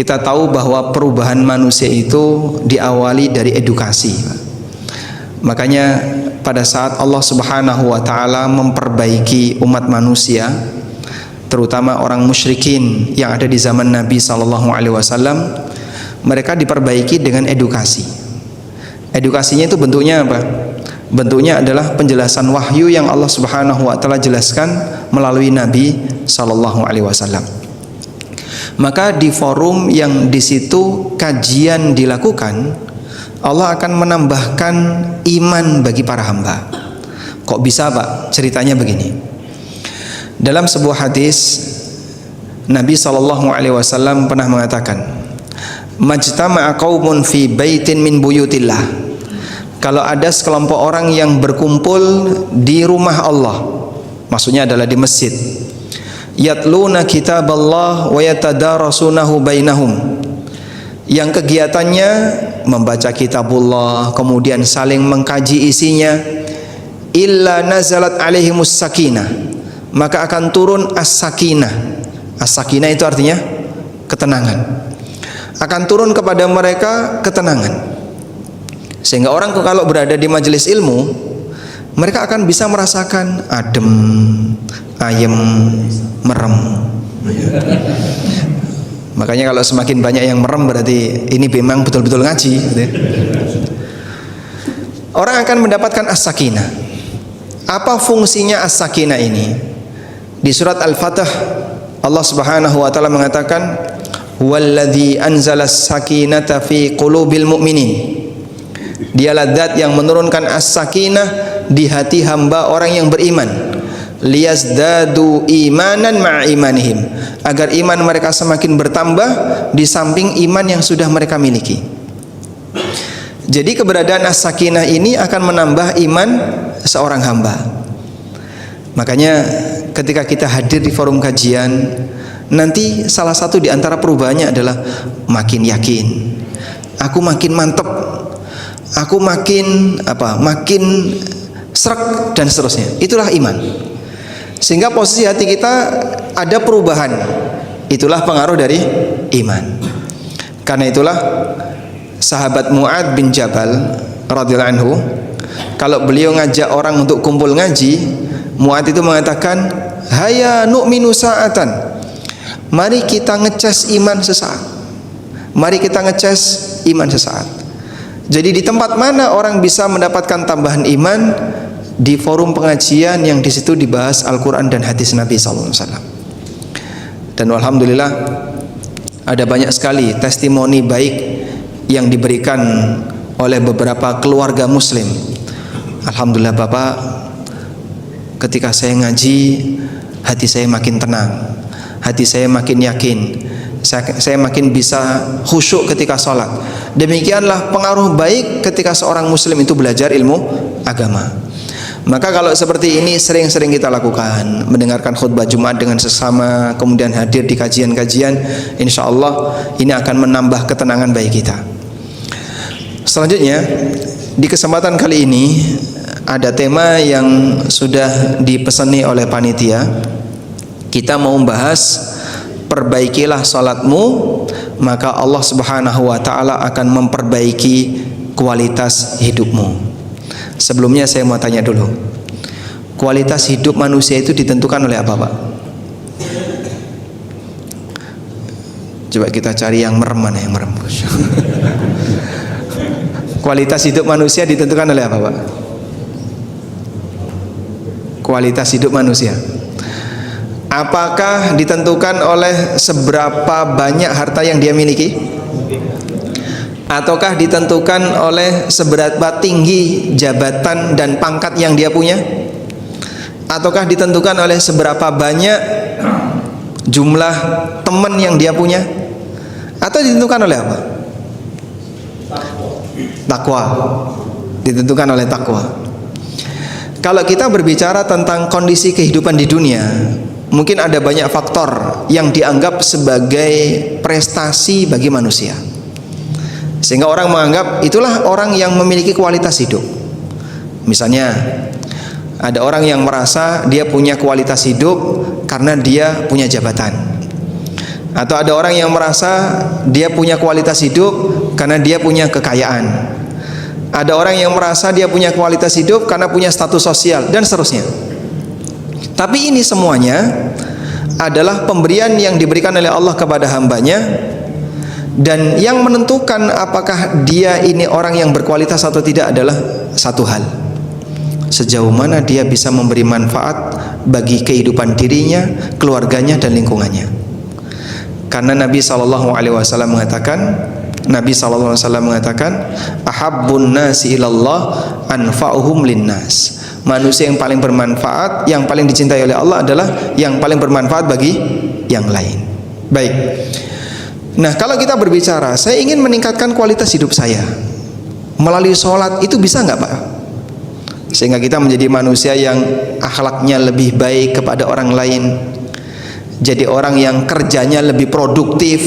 Kita tahu bahwa perubahan manusia itu diawali dari edukasi. Makanya pada saat Allah Subhanahu wa taala memperbaiki umat manusia, terutama orang musyrikin yang ada di zaman Nabi sallallahu alaihi wasallam, mereka diperbaiki dengan edukasi. Edukasinya itu bentuknya apa? Bentuknya adalah penjelasan wahyu yang Allah Subhanahu wa taala jelaskan melalui Nabi sallallahu alaihi wasallam. Maka di forum yang di situ kajian dilakukan, Allah akan menambahkan iman bagi para hamba. Kok bisa, Pak? Ceritanya begini. Dalam sebuah hadis Nabi sallallahu alaihi wasallam pernah mengatakan, "Majtama'a qaumun fi baitin min buyutillah." Kalau ada sekelompok orang yang berkumpul di rumah Allah, maksudnya adalah di masjid, yatluna kitaballah wa yatadarasunahu bainahum, yang kegiatannya membaca kitabullah kemudian saling mengkaji isinya, illa nazalat alaihimus sakinah, maka akan turun as-sakinah. As-sakinah itu artinya ketenangan. Akan turun kepada mereka ketenangan. Sehingga orang kalau berada di majelis ilmu, mereka akan bisa merasakan adem, ayem, merem. Makanya kalau semakin banyak yang merem berarti ini memang betul-betul ngaji. Orang akan mendapatkan as-sakinah. Apa fungsinya as-sakinah ini? Di surat Al-Fatah Allah Subhanahu wa taala mengatakan, "Huwallazi anzala as-sakinata fi qulubil mu'minin." Dialah zat yang menurunkan as-sakinah di hati hamba orang yang beriman, liyazdadu imanan ma'a imanihim, agar iman mereka semakin bertambah di samping iman yang sudah mereka miliki. Jadi keberadaan as-sakinah ini akan menambah iman seorang hamba. Makanya ketika kita hadir di forum kajian, nanti salah satu di antara perubahannya adalah makin yakin, aku makin mantep, aku makin makin srek dan seterusnya. Itulah iman. Sehingga posisi hati kita ada perubahan. Itulah pengaruh dari iman. Karena itulah sahabat Mu'ad bin Jabal radhiyallahu anhu, kalau beliau ngajak orang untuk kumpul ngaji, Mu'ad itu mengatakan, "Haya nu'minu sa'atan." Mari kita ngecas iman sesaat. Mari kita ngecas iman sesaat. Jadi di tempat mana orang bisa mendapatkan tambahan iman? Di forum pengajian yang di situ dibahas Al-Quran dan hadis Nabi SAW. Dan alhamdulillah ada banyak sekali testimoni baik yang diberikan oleh beberapa keluarga muslim. Alhamdulillah Bapak, ketika saya ngaji, hati saya makin tenang, hati saya makin yakin, saya makin bisa khusyuk ketika sholat. Demikianlah pengaruh baik ketika seorang muslim itu belajar ilmu agama. Maka kalau seperti ini sering-sering kita lakukan, mendengarkan khutbah Jumat dengan sesama, kemudian hadir di kajian-kajian, insya Allah ini akan menambah ketenangan bagi kita. Selanjutnya, di kesempatan kali ini ada tema yang sudah dipesani oleh panitia. Kita mau membahas perbaikilah salatmu, maka Allah Subhanahu wa taala akan memperbaiki kualitas hidupmu. Sebelumnya saya mau tanya dulu, kualitas hidup manusia itu ditentukan oleh apa, Pak? Coba kita cari yang merem, mana yang merem. Kualitas hidup manusia ditentukan oleh apa, Pak? Kualitas hidup manusia, apakah ditentukan oleh seberapa banyak harta yang dia miliki? Ataukah ditentukan oleh seberapa tinggi jabatan dan pangkat yang dia punya? Ataukah ditentukan oleh seberapa banyak jumlah teman yang dia punya? Atau ditentukan oleh apa? Takwa. Ditentukan oleh takwa. Kalau kita berbicara tentang kondisi kehidupan di dunia, mungkin ada banyak faktor yang dianggap sebagai prestasi bagi manusia, sehingga orang menganggap itulah orang yang memiliki kualitas hidup. Misalnya ada orang yang merasa dia punya kualitas hidup karena dia punya jabatan. Atau ada orang yang merasa dia punya kualitas hidup karena dia punya kekayaan. Ada orang yang merasa dia punya kualitas hidup karena punya status sosial, dan seterusnya. Tapi ini semuanya adalah pemberian yang diberikan oleh Allah kepada hambanya, dan yang menentukan apakah dia ini orang yang berkualitas atau tidak adalah satu hal: sejauh mana dia bisa memberi manfaat bagi kehidupan dirinya, keluarganya, dan lingkungannya. Karena Nabi SAW mengatakan, ahabbun nasi ilallah anfa'uhum linnas. Manusia yang paling bermanfaat, yang paling dicintai oleh Allah adalah yang paling bermanfaat bagi yang lain. Baik. Nah, kalau kita berbicara, saya ingin meningkatkan kualitas hidup saya melalui sholat, itu bisa nggak Pak? Sehingga kita menjadi manusia yang akhlaknya lebih baik kepada orang lain, jadi orang yang kerjanya lebih produktif,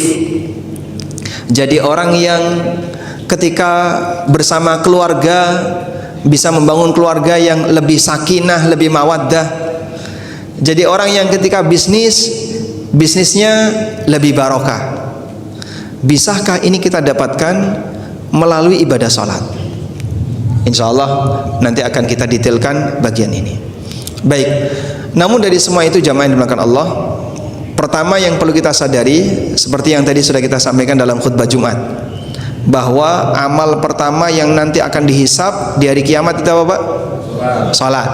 jadi orang yang ketika bersama keluarga bisa membangun keluarga yang lebih sakinah, lebih mawaddah. Jadi orang yang ketika bisnisnya lebih barokah. Bisakah ini kita dapatkan melalui ibadah sholat? Insya Allah nanti akan kita detailkan bagian ini. Baik, namun dari semua itu jamaah yang dimuliakan Allah, pertama yang perlu kita sadari, seperti yang tadi sudah kita sampaikan dalam khutbah Jumat, bahwa amal pertama yang nanti akan dihisab di hari kiamat itu apa Pak? Salat.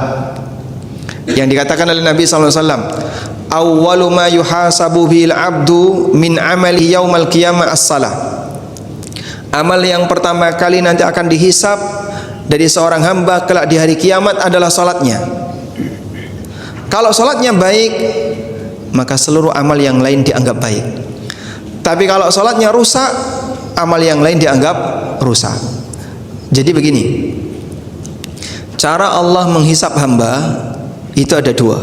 Yang dikatakan oleh Nabi SAW, awwalu ma yuhasabu bil abdu min amali yaumal qiyamah as-salah. Amal yang pertama kali nanti akan dihisab dari seorang hamba kelak di hari kiamat adalah salatnya. Kalau salatnya baik, maka seluruh amal yang lain dianggap baik. Tapi kalau salatnya rusak, amal yang lain dianggap rusak. Jadi begini, cara Allah menghisap hamba itu ada dua.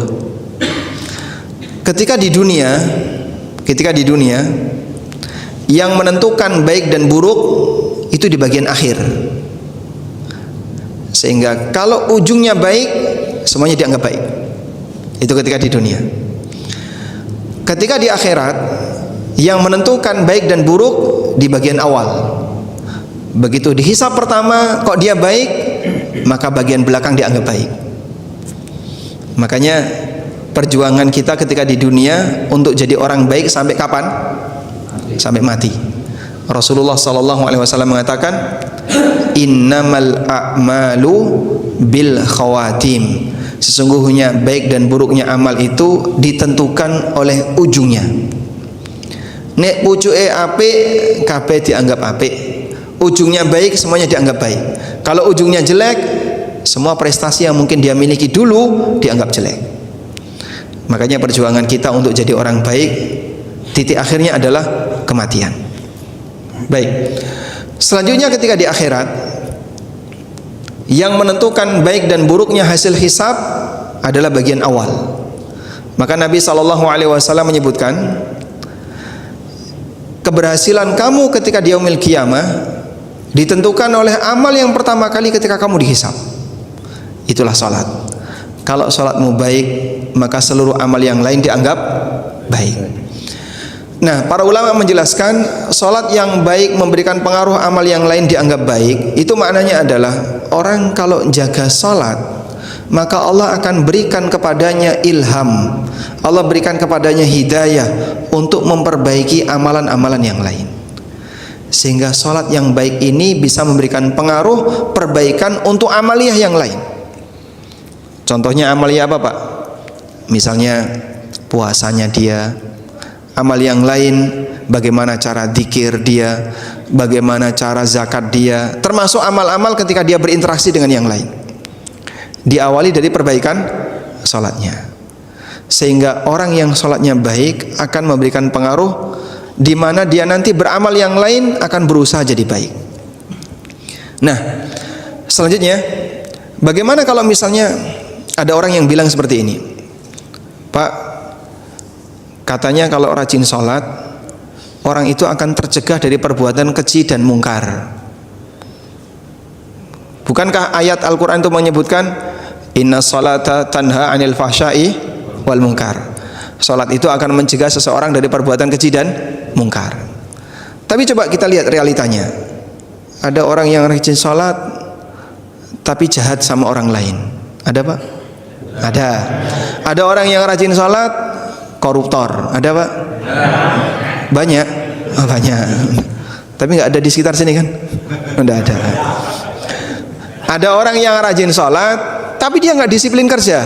Ketika di dunia yang menentukan baik dan buruk itu di bagian akhir. Sehingga kalau ujungnya baik, semuanya dianggap baik. Itu ketika di dunia. Ketika di akhirat, yang menentukan baik dan buruk di bagian awal. Begitu dihisab pertama, kok dia baik, maka bagian belakang dianggap baik. Makanya perjuangan kita ketika di dunia untuk jadi orang baik sampai kapan? Sampai mati. Rasulullah SAW mengatakan, innamal a'malu bil khawatim. Sesungguhnya baik dan buruknya amal itu ditentukan oleh ujungnya. Nek pucuke apik, kabeh dianggap apik. Ujungnya baik, semuanya dianggap baik. Kalau ujungnya jelek, semua prestasi yang mungkin dia miliki dulu dianggap jelek. Makanya perjuangan kita untuk jadi orang baik, titik akhirnya adalah kematian. Baik. Selanjutnya ketika di akhirat, yang menentukan baik dan buruknya hasil hisab adalah bagian awal. Maka Nabi SAW menyebutkan, keberhasilan kamu ketika di yaumil qiyamah ditentukan oleh amal yang pertama kali ketika kamu dihisab. Itulah salat. Kalau salatmu baik, maka seluruh amal yang lain dianggap baik. Nah, para ulama menjelaskan salat yang baik memberikan pengaruh amal yang lain dianggap baik. Itu maknanya adalah orang kalau jaga salat, maka Allah akan berikan kepadanya ilham. Allah berikan kepadanya hidayah untuk memperbaiki amalan-amalan yang lain. Sehingga salat yang baik ini bisa memberikan pengaruh perbaikan untuk amaliyah yang lain. Contohnya amaliyah apa Pak? Misalnya puasanya dia, amal yang lain, bagaimana cara dzikir dia, bagaimana cara zakat dia, termasuk amal-amal ketika dia berinteraksi dengan yang lain. Diawali dari perbaikan salatnya. Sehingga orang yang salatnya baik akan memberikan pengaruh di mana dia nanti beramal yang lain akan berusaha jadi baik. Nah, selanjutnya, bagaimana kalau misalnya ada orang yang bilang seperti ini, Pak, katanya kalau rajin sholat, orang itu akan tercegah dari perbuatan keji dan mungkar. Bukankah ayat Al-Quran itu menyebutkan, inna sholata tanha anil fahsyai wal mungkar? Salat itu akan mencegah seseorang dari perbuatan keji dan mungkar. Tapi coba kita lihat realitanya. Ada orang yang rajin salat tapi jahat sama orang lain. Ada Pak? Ada. Ada orang yang rajin salat koruptor. Ada Pak? Banyak. Oh, banyak. Tapi nggak ada di sekitar sini kan? Nggak ada. Ada orang yang rajin salat tapi dia nggak disiplin kerja.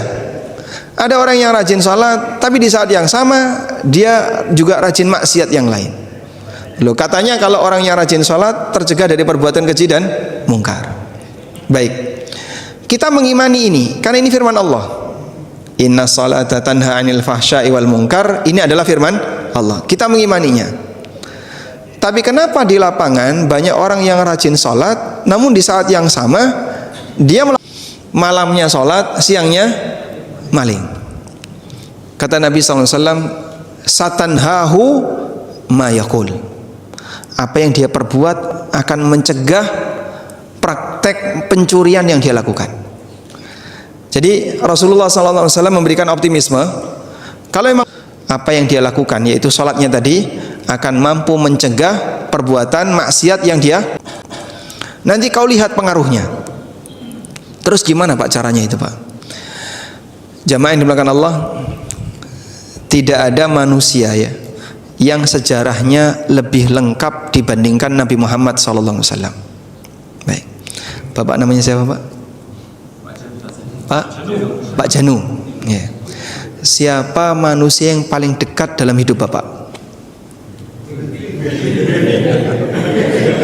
Ada orang yang rajin salat tapi di saat yang sama dia juga rajin maksiat yang lain. Loh, katanya kalau orang yang rajin salat tercegah dari perbuatan keji dan mungkar. Baik, kita mengimani ini karena ini firman Allah. Inna salata tanha 'anil fahsya'i wal munkar. Ini adalah firman Allah. Kita mengimaninya. Tapi kenapa di lapangan banyak orang yang rajin salat namun di saat yang sama dia malamnya salat, siangnya maling? Kata Nabi SAW, satanhahu ma yaqul. Apa yang dia perbuat akan mencegah praktek pencurian yang dia lakukan. Jadi Rasulullah SAW memberikan optimisme kalau memang apa yang dia lakukan yaitu salatnya tadi akan mampu mencegah perbuatan maksiat yang dia. Nanti kau lihat pengaruhnya. Terus gimana Pak caranya itu Pak? Jamaah yang dimulakan Allah, tidak ada manusia ya yang sejarahnya lebih lengkap dibandingkan Nabi Muhammad SAW. Baik, Bapak namanya siapa Pak? Pak Janu. Ya. Siapa manusia yang paling dekat dalam hidup Bapak?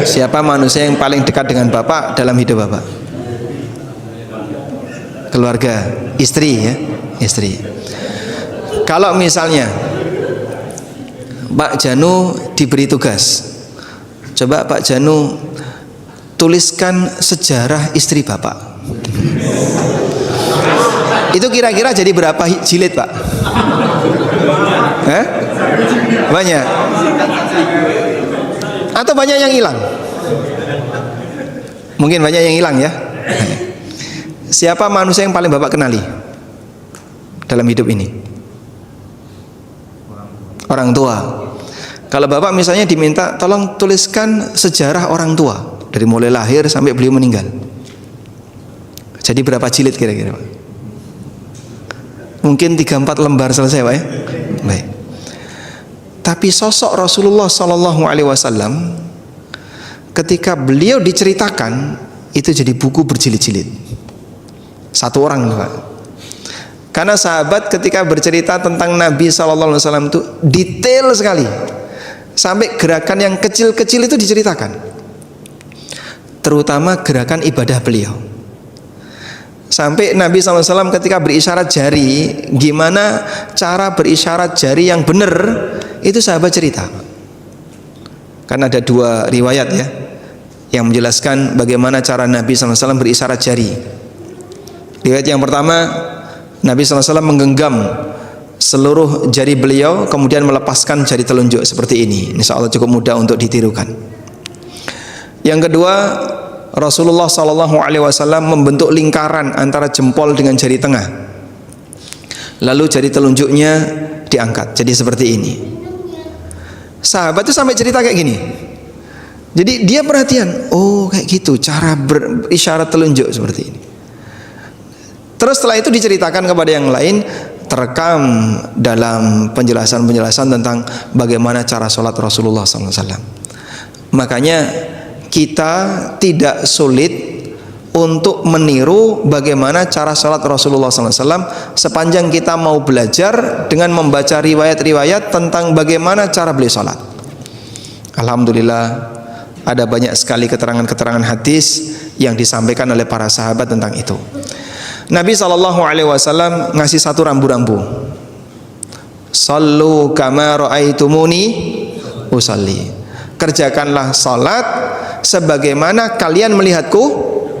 Siapa manusia yang paling dekat dengan Bapak dalam hidup Bapak? Keluarga, istri ya, istri. Kalau misalnya Pak Janu diberi tugas, coba Pak Janu tuliskan sejarah istri Bapak. Itu kira-kira jadi berapa jilid Pak? Banyak. Atau banyak yang hilang? Mungkin banyak yang hilang ya. Siapa manusia yang paling Bapak kenali dalam hidup ini? Orang tua. Kalau Bapak misalnya diminta tolong tuliskan sejarah orang tua dari mulai lahir sampai beliau meninggal, jadi berapa jilid kira-kira Pak? Mungkin 3-4 lembar selesai Pak ya? Baik. Tapi sosok Rasulullah SAW ketika beliau diceritakan itu jadi buku berjilid-jilid. Satu orang Pak. Karena sahabat ketika bercerita tentang Nabi SAW itu detail sekali, sampai gerakan yang kecil-kecil itu diceritakan, terutama gerakan ibadah beliau. Sampai Nabi SAW ketika berisyarat jari, gimana cara berisyarat jari yang benar, itu sahabat cerita. Karena ada 2 riwayat ya yang menjelaskan bagaimana cara Nabi SAW berisyarat jari. Riwayat yang pertama, Nabi SAW menggenggam seluruh jari beliau, kemudian melepaskan jari telunjuk seperti ini. Insya Allah cukup mudah untuk ditirukan. Yang kedua, Rasulullah SAW membentuk lingkaran antara jempol dengan jari tengah, lalu jari telunjuknya diangkat jadi seperti ini. Sahabat itu sampai cerita kayak gini. Jadi dia perhatian, oh kayak gitu cara berisyarat telunjuk seperti ini. Terus setelah itu diceritakan kepada yang lain, terekam dalam penjelasan-penjelasan tentang bagaimana cara sholat Rasulullah SAW. Makanya kita tidak sulit untuk meniru bagaimana cara sholat Rasulullah SAW sepanjang kita mau belajar dengan membaca riwayat-riwayat tentang bagaimana cara beliau sholat. Alhamdulillah ada banyak sekali keterangan-keterangan hadis yang disampaikan oleh para sahabat tentang itu. Nabi SAW ngasih satu rambu-rambu. Sallu kama ra'aitumuni usalli. Kerjakanlah salat sebagaimana kalian melihatku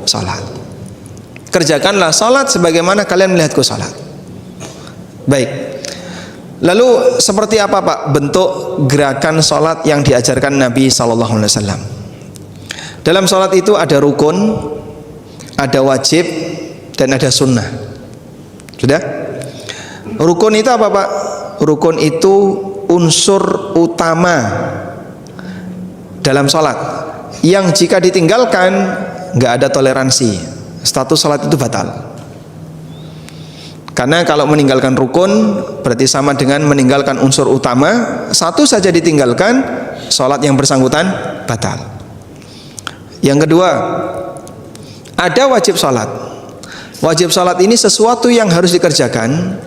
salat. Kerjakanlah salat sebagaimana kalian melihatku salat. Baik. Lalu seperti apa Pak bentuk gerakan salat yang diajarkan Nabi SAW? Dalam salat itu ada rukun, ada wajib, dan ada sunnah. Sudah? Rukun itu apa Pak? rukun itu unsur utama dalam sholat yang jika ditinggalkan nggak ada toleransi, status sholat itu batal. Karena kalau meninggalkan rukun berarti sama dengan meninggalkan unsur utama. Satu saja ditinggalkan, sholat yang bersangkutan batal. Yang kedua, ada wajib sholat. Wajib sholat ini sesuatu yang harus dikerjakan,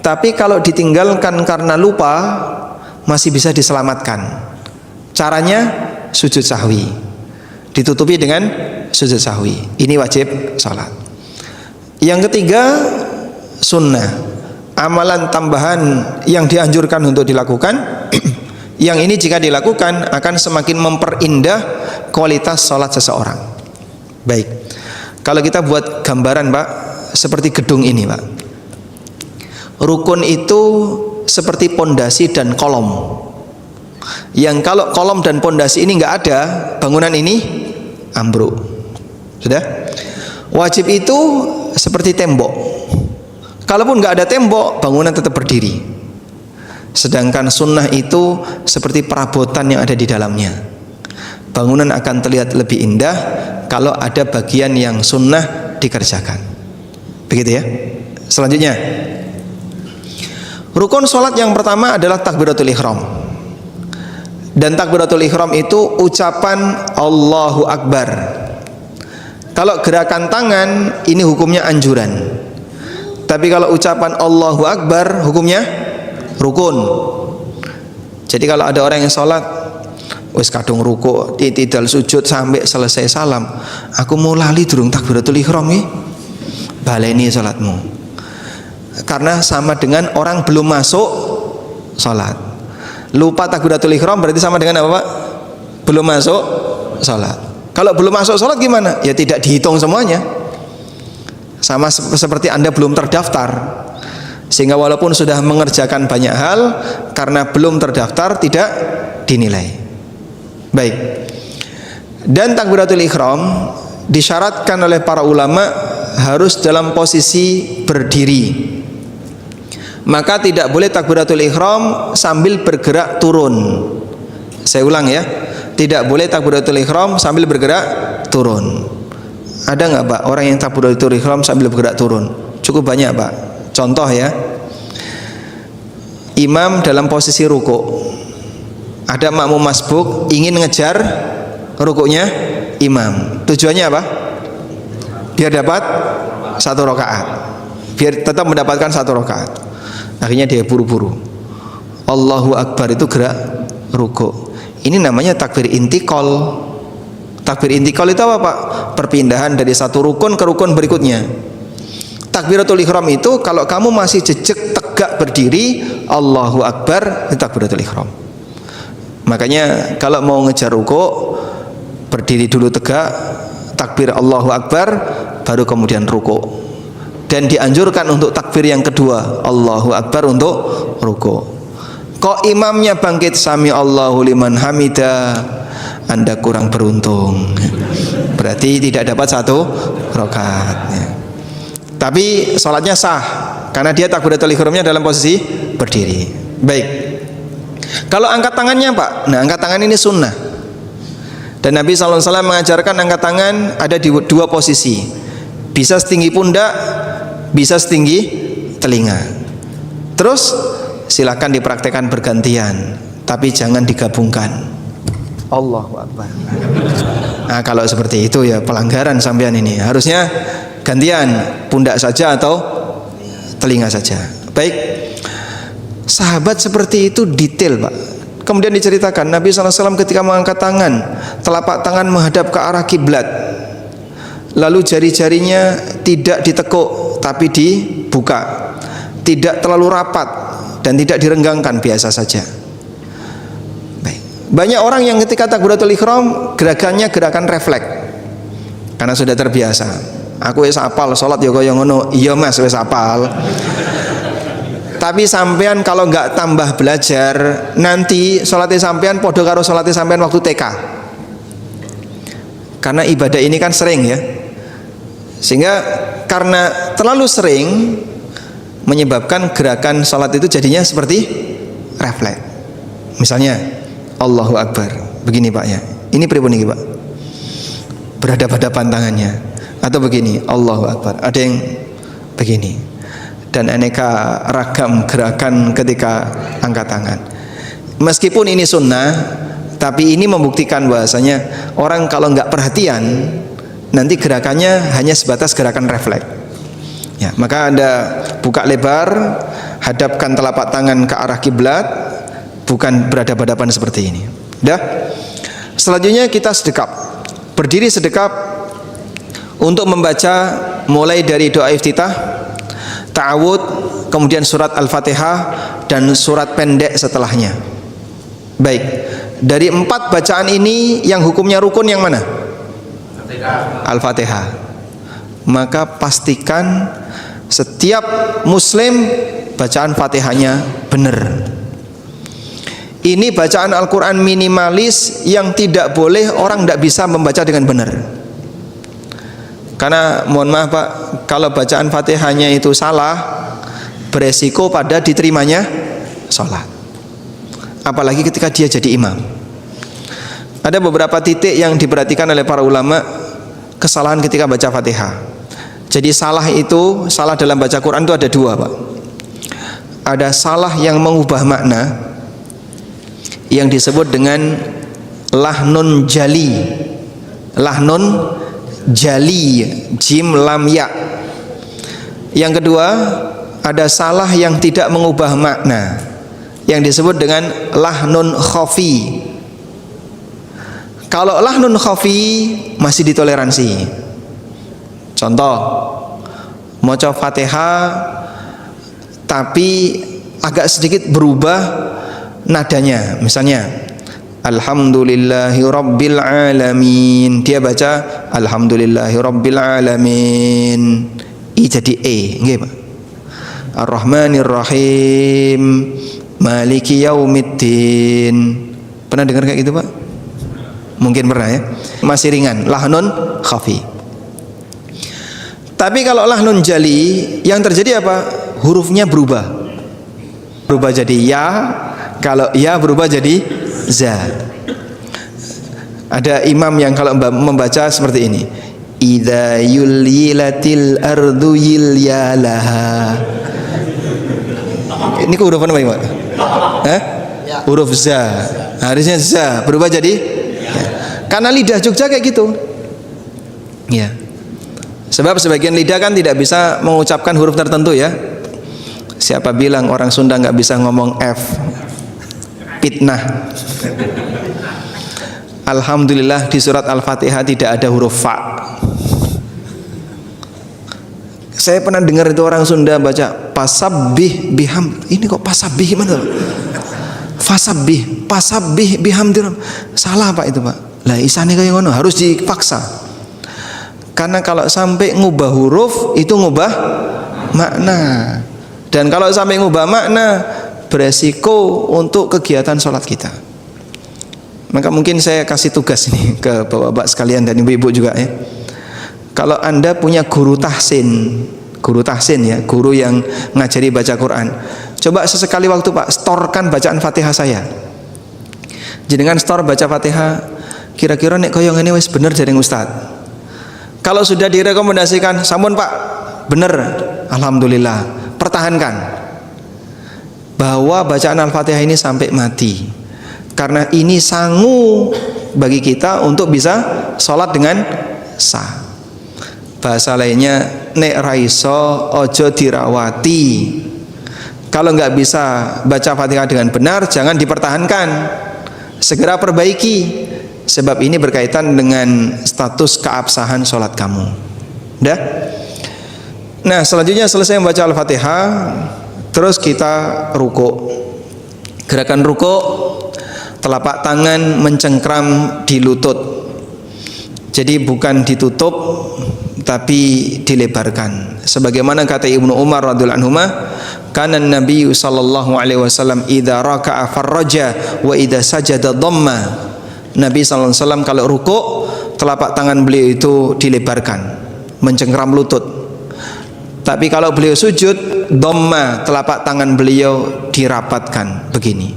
tapi kalau ditinggalkan karena lupa masih bisa diselamatkan. Caranya sujud sahwi, ditutupi dengan sujud sahwi. Ini wajib sholat. Yang ketiga, sunnah, amalan tambahan yang dianjurkan untuk dilakukan. Yang ini jika dilakukan akan semakin memperindah kualitas sholat seseorang. Baik, kalau kita buat gambaran Pak, seperti gedung ini Pak. Rukun itu seperti pondasi dan kolom. Yang kalau kolom dan pondasi ini nggak ada, bangunan ini ambruk. Sudah? Wajib itu seperti tembok. Kalaupun nggak ada tembok, bangunan tetap berdiri. Sedangkan sunnah itu seperti perabotan yang ada di dalamnya. Bangunan akan terlihat lebih indah kalau ada bagian yang sunnah dikerjakan. Begitu ya. Selanjutnya, rukun sholat yang pertama adalah takbiratul ihram. Dan takbiratul ihram itu ucapan Allahu Akbar. Kalau gerakan tangan ini hukumnya anjuran. Tapi kalau ucapan Allahu Akbar hukumnya rukun. Jadi kalau ada orang yang sholat wis kadung ruku, itidal sujud sampai selesai salam, aku mau lali durung takbiratul ihram iki, baleni sholatmu. Karena sama dengan orang belum masuk sholat. Lupa takbiratul ihram berarti sama dengan apa Pak? Belum masuk sholat. Kalau belum masuk sholat gimana? Ya tidak dihitung semuanya. Sama seperti Anda belum terdaftar, sehingga walaupun sudah mengerjakan banyak hal, karena belum terdaftar tidak dinilai. Baik. Dan takbiratul ihram disyaratkan oleh para ulama harus dalam posisi berdiri. Maka tidak boleh takbiratul ihram sambil bergerak turun. Saya ulang ya, tidak boleh takbiratul ihram sambil bergerak turun. Ada nggak Pak orang yang takbiratul ihram sambil bergerak turun? Cukup banyak Pak. Contoh ya, imam dalam posisi ruku, ada makmum masbuk ingin ngejar rukuknya imam. Tujuannya apa? Biar dapat satu rakaat, biar tetap mendapatkan satu rakaat. Akhirnya dia buru-buru. Allahu Akbar itu gerak ruku. Ini namanya takbir intikal. Takbir intikal itu apa Pak? Perpindahan dari satu rukun ke rukun berikutnya. Takbiratul ihram itu kalau kamu masih jejak tegak berdiri, Allahu Akbar, itu takbiratul ihram. Makanya kalau mau ngejar ruku, berdiri dulu tegak, takbir Allahu Akbar, baru kemudian ruku. Dan dianjurkan untuk takbir yang kedua, Allahu Akbar, untuk ruku. Kok imamnya bangkit sami Allahu liman hamidah, Anda kurang beruntung. Berarti tidak dapat satu rakaat ya. Tapi sholatnya sah karena dia takbiratul ihramnya dalam posisi berdiri. Baik. Kalau angkat tangannya Pak, nah angkat tangan ini sunnah. Dan Nabi SAW mengajarkan angkat tangan ada di dua posisi. Bisa setinggi pundak, bisa setinggi telinga. Terus silakan dipraktekkan bergantian, tapi jangan digabungkan. Allahu Akbar. Nah kalau seperti itu ya pelanggaran sampean ini. Harusnya gantian, pundak saja atau telinga saja. Baik. Sahabat seperti itu detail Pak. Kemudian diceritakan Nabi SAW ketika mengangkat tangan, telapak tangan menghadap ke arah kiblat. Lalu jari-jarinya tidak ditekuk tapi dibuka. Tidak terlalu rapat dan tidak direnggangkan, biasa saja. Banyak orang yang ketika takbiratul ihram gerakannya gerakan refleks karena sudah terbiasa. Aku wis apal salat ya kaya ngono. Iya Mas wis apal. Tapi sampean kalau nggak tambah belajar, nanti salatnya sampean podo karo salatnya sampean waktu TK. Karena ibadah ini kan sering ya. Sehingga karena terlalu sering, menyebabkan gerakan salat itu jadinya seperti refleks. Misalnya Allahu Akbar, begini Pak ya. Ini pripun iki Pak? Berhadapan-hadapan tangannya. Atau begini, Allahu Akbar. Ada yang begini. Dan aneka ragam gerakan ketika angkat tangan. Meskipun ini sunnah, tapi ini membuktikan bahwasanya orang kalau nggak perhatian, nanti gerakannya hanya sebatas gerakan refleks. Ya, maka Anda buka lebar, hadapkan telapak tangan ke arah kiblat, bukan berhadapan-hadapan seperti ini. Dah. Selanjutnya kita sedekap. Berdiri sedekap untuk membaca mulai dari doa iftitah, ta'awud, kemudian surat Al-Fatihah dan surat pendek setelahnya. Baik. Dari 4 bacaan ini yang hukumnya rukun yang mana? Al-Fatihah. Maka pastikan setiap muslim bacaan Fatihahnya benar. Ini bacaan Al-Quran minimalis yang tidak boleh orang tidak bisa membaca dengan benar. Karena mohon maaf Pak, kalau bacaan Fatihahnya itu salah, beresiko pada diterimanya sholat. Apalagi ketika dia jadi imam. Ada beberapa titik yang diperhatikan oleh para ulama, kesalahan ketika baca Fatihah. Jadi salah dalam baca Quran itu ada 2 Pak. Ada salah yang mengubah makna, yang disebut dengan lahnun jali. Lahnun jali, jim lam ya. Yang kedua, ada salah yang tidak mengubah makna, yang disebut dengan lahnun khafi. Kalau lahnun khafi masih ditoleransi. Contoh, maca Fatihah tapi agak sedikit berubah nadanya. Misalnya Alhamdulillahi Rabbil Alamin, dia baca Alhamdulillahi Rabbil Alamin, I jadi E, nggih Pak. Ar-Rahmanir Rahim, Maliki Yaumiddin. Pernah dengar kayak gitu Pak? Mungkin pernah ya. Masih ringan, lahnun khafi. Tapi kalau lahnun jali, yang terjadi apa? Hurufnya berubah. Berubah jadi ya, kalau ya berubah jadi za. Ada imam yang kalau membaca seperti ini, idza yulyilatil ardu yilyalaha. Ini huruf apa Pak? Huruf za. Harusnya za, berubah jadi ya. Karena lidah Jogja kayak gitu. Ya. Sebab sebagian lidah kan tidak bisa mengucapkan huruf tertentu ya. Siapa bilang orang Sunda nggak bisa ngomong F? Fitnah. Alhamdulillah di surat Al-Fatihah tidak ada huruf fa. Saya pernah dengar itu orang Sunda baca pasabbih biham. Ini kok pasabbih gimana? Fasabbih, pasabbih bihamdir. Salah Pak itu Pak. Lah isane kayak ngono, harus dipaksa. Karena kalau sampai ngubah huruf itu ngubah makna. Dan kalau sampai ngubah makna beresiko untuk kegiatan sholat kita. Maka mungkin saya kasih tugas ini ke bapak-bapak sekalian dan ibu-ibu juga ya. Kalau Anda punya guru tahsin ya, guru yang ngajari baca Quran, coba sesekali waktu Pak, storkan bacaan Fatihah saya. Jenengan store baca Fatihah, kira-kira nek koyo ngene wis bener jaring Ustaz. Kalau sudah direkomendasikan, sampun Pak, bener, alhamdulillah, pertahankan bahwa bacaan Al-Fatihah ini sampai mati. Karena ini sangu bagi kita untuk bisa sholat dengan sah. Bahasa lainnya, nek raiso ojo dirawati. Kalau nggak bisa baca Fatihah dengan benar, jangan dipertahankan, segera perbaiki. Sebab ini berkaitan dengan status keabsahan sholat kamu. Udah? Nah selanjutnya selesai membaca Al-Fatihah, terus kita ruku. Gerakan ruku, telapak tangan mencengkram di lutut. Jadi bukan ditutup, tapi dilebarkan. Sebagaimana kata Ibnu Umar radhiyallahu anhu, kana Nabi sallallahu alaihi wasallam idza raka'a farraja wa idza sajada dhamma. Nabi SAW kalau ruku, telapak tangan beliau itu dilebarkan, mencengkram lutut. Tapi kalau beliau sujud, dhamma, telapak tangan beliau dirapatkan begini,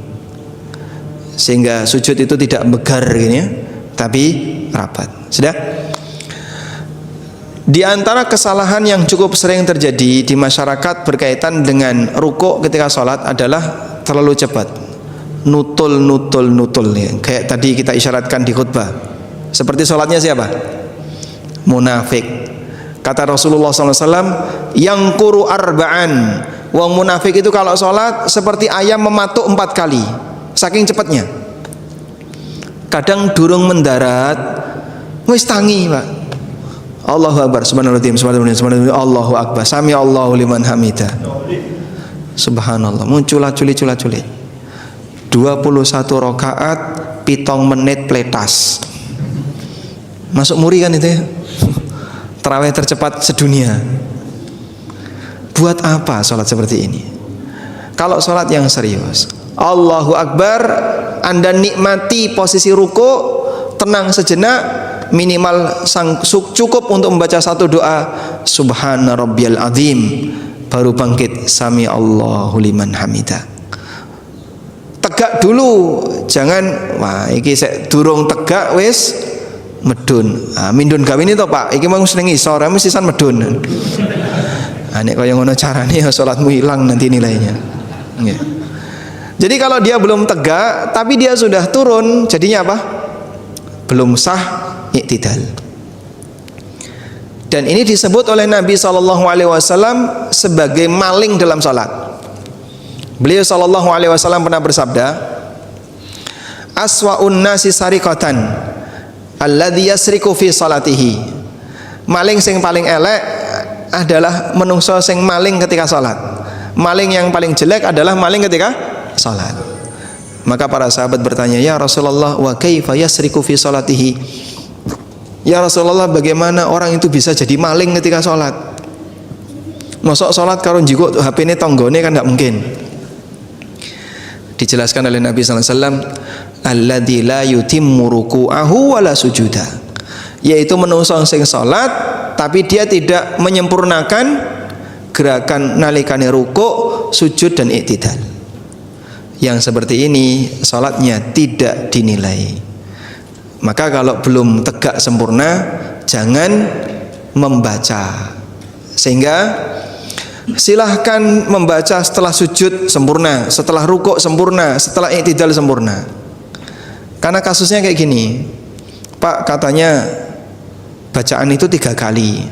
sehingga sujud itu tidak megar gini ya, tapi rapat. Sudah? Di antara kesalahan yang cukup sering terjadi di masyarakat berkaitan dengan rukuk ketika sholat adalah terlalu cepat, nutul ya. Kayak tadi kita isyaratkan di khutbah. Seperti sholatnya siapa? Munafik. Kata Rasulullah SAW, yang kuru arba'an, wong munafik itu kalau sholat seperti ayam mematuk 4 kali, saking cepatnya. Kadang durung mendarat wis tangi pak, Allahu Akbar, subhanallah, Allahu Akbar, sami Allahu liman hamidah, subhanallah, muncul culit 21 rakaat 7 menit pletas. Masuk muri kan itu ya, tarawih tercepat sedunia. Buat apa sholat seperti ini? Kalau sholat yang serius, Allahu Akbar, Anda nikmati posisi ruku, tenang sejenak, minimal cukup untuk membaca satu doa, Subhana Rabbiyal Azim, baru bangkit, Sami Allahu liman hamidah. Tegak dulu, jangan wah iki sek durung tegak wis medun. Mindun gawe ini toh Pak, iki mau seneng isor, mesti sisan medun. Nek kaya ngono carane ya salatmu hilang nanti nilainya. Nggih. Jadi kalau dia belum tegak tapi dia sudah turun, jadinya apa? Belum sah iktidal. Dan ini disebut oleh Nabi SAW sebagai maling dalam salat. Beliau SAW pernah bersabda, aswa'un nasi sariqatan alladzi yasriku fi salatihi. Maling sing paling elek adalah menungso sing maling ketika salat. Maling yang paling jelek adalah maling ketika salat. Maka para sahabat bertanya, ya Rasulullah, wa kaifa yasriku fi salatihi? Ya Rasulullah, bagaimana orang itu bisa jadi maling ketika salat? Mosok salat karo njiko HP-ne tanggane kan enggak mungkin. Dijelaskan oleh Nabi sallallahu alaihi wasallam, alladzi la yutimmu ruku'ahu wala sujuda, yaitu menungso sing salat tapi dia tidak menyempurnakan gerakan nalikane rukuk, sujud dan iktidal. Yang seperti ini salatnya tidak dinilai. Maka kalau belum tegak sempurna jangan membaca. Sehingga silahkan membaca setelah sujud sempurna, setelah rukuk sempurna, setelah iktidal sempurna. Karena kasusnya kayak gini, Pak, katanya bacaan itu 3 kali.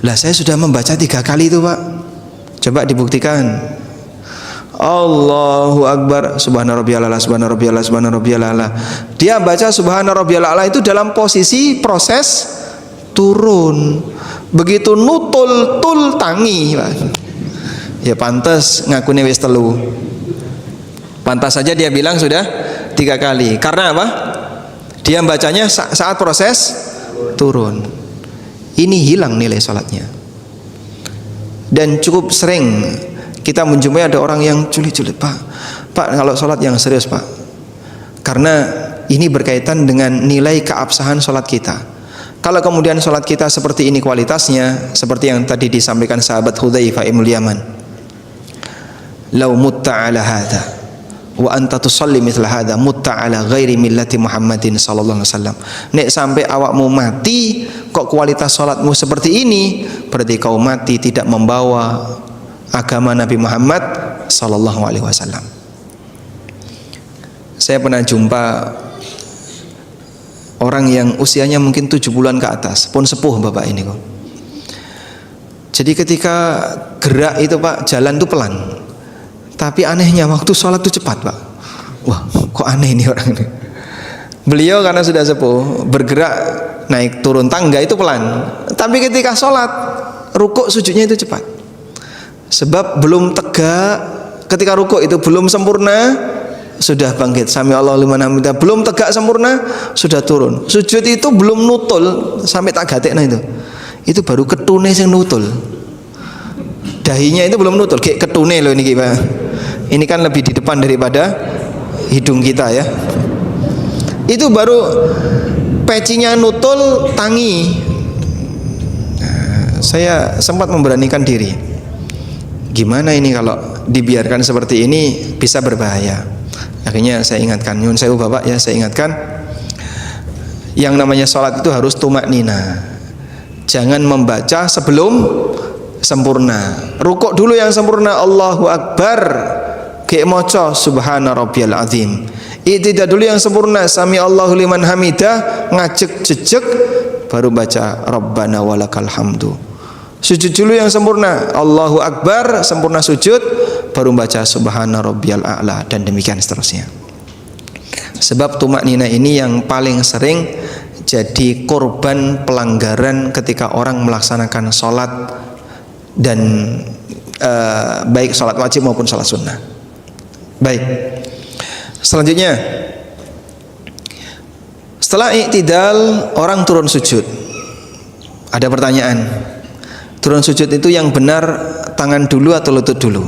Lah saya sudah membaca 3 kali itu Pak. Coba dibuktikan. Allahu Akbar, subhana rabbiyal a'la, subhana rabbiyal a'la, subhana rabbiyal a'la. Dia baca subhana rabbiyal a'la itu dalam posisi proses turun. Begitu nutul tul tangi Pak. Ya pantas ngakune wis 3. Pantas saja dia bilang sudah 3 kali. Karena apa? Dia bacanya saat proses turun. Ini hilang nilai salatnya. Dan cukup sering kita menjumpai ada orang yang culit-culit, Pak kalau salat yang serius Pak, karena ini berkaitan dengan nilai keabsahan salat kita. Kalau kemudian salat kita seperti ini kualitasnya, seperti yang tadi disampaikan sahabat Hudzaifah ibn Yaman, lau mutta ala hadha wa anta tusalli mithla hadha mutta ala ghairi millati Muhammadin sallallahu alaihi wasallam. Nek sampai awakmu mati kok kualitas salatmu seperti ini, berarti kau mati tidak membawa agama Nabi Muhammad sallallahu alaihi wasallam. Saya pernah jumpa orang yang usianya mungkin 7 bulan ke atas, pun sepuh bapak ini kok. Jadi ketika gerak itu Pak, jalan itu pelan. Tapi anehnya waktu sholat itu cepat Pak. Wah, kok aneh ini orang ini. Beliau karena sudah sepuh, bergerak naik turun tangga itu pelan. Tapi ketika sholat, rukuk sujudnya itu cepat. Sebab belum tegak, ketika rukuk itu belum sempurna, sudah bangkit, sami Allahu liman hamidah. Belum tegak sempurna, sudah turun. Sujud itu belum nutul, sampai tak gatekna itu baru ketune sing nutul. Dahinya itu belum nutul, kayak ketune loh ini Pak. Ini kan lebih di depan daripada hidung kita ya. Itu baru pecinya nutul tangi. saya sempat memberanikan diri. Gimana ini kalau dibiarkan seperti ini, bisa berbahaya. Akhirnya saya ingatkan, nyun sewu Bapak ya, saya ingatkan, yang namanya sholat itu harus tumak nina. Jangan membaca sebelum sempurna. Rukuk dulu yang sempurna, Allahu Akbar, ge moco subhana rabbiyal azim. I'tidal dulu yang sempurna, sami Allahu liman hamidah, ngajek jejek, baru baca Rabbana walakal hamdu. Sujud dulu yang sempurna, Allahu Akbar, sempurna sujud, baru baca subhana rabbiyal a'la, dan demikian seterusnya. Sebab tumak nina ini yang paling sering jadi korban pelanggaran ketika orang melaksanakan sholat, dan baik sholat wajib maupun sholat sunnah. Baik, selanjutnya, setelah i'tidal orang turun sujud. Ada pertanyaan, turun sujud itu yang benar tangan dulu atau lutut dulu?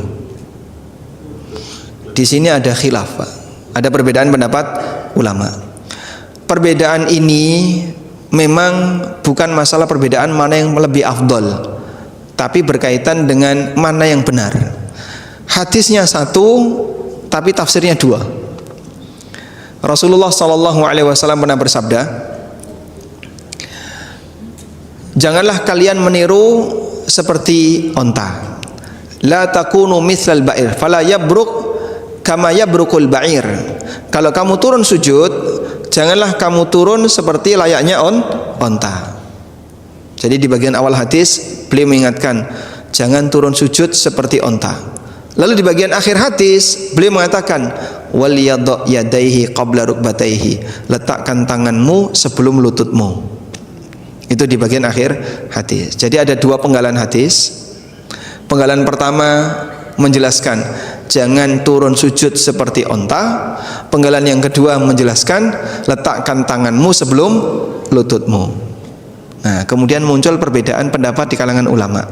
Di sini ada khilaf, Pak. Ada perbedaan pendapat ulama. Perbedaan ini memang bukan masalah perbedaan mana yang lebih afdol, tapi berkaitan dengan mana yang benar. Hadisnya satu, tapi tafsirnya dua. Rasulullah SAW pernah bersabda, janganlah kalian meniru seperti onta. La takunu mithlal ba'ir, fala yabruk kama yabrukul ba'ir. Kalau kamu turun sujud, janganlah kamu turun seperti layaknya onta. Jadi di bagian awal hadis beliau mengingatkan, jangan turun sujud seperti onta. Lalu di bagian akhir hadis beliau mengatakan, wal yadha yadaihi qabla rukbataihi, letakkan tanganmu sebelum lututmu. Itu di bagian akhir hadis. Jadi ada dua penggalan hadis. Penggalan pertama menjelaskan jangan turun sujud seperti onta. Penggalan yang kedua menjelaskan letakkan tanganmu sebelum lututmu. Nah, kemudian muncul perbedaan pendapat di kalangan ulama.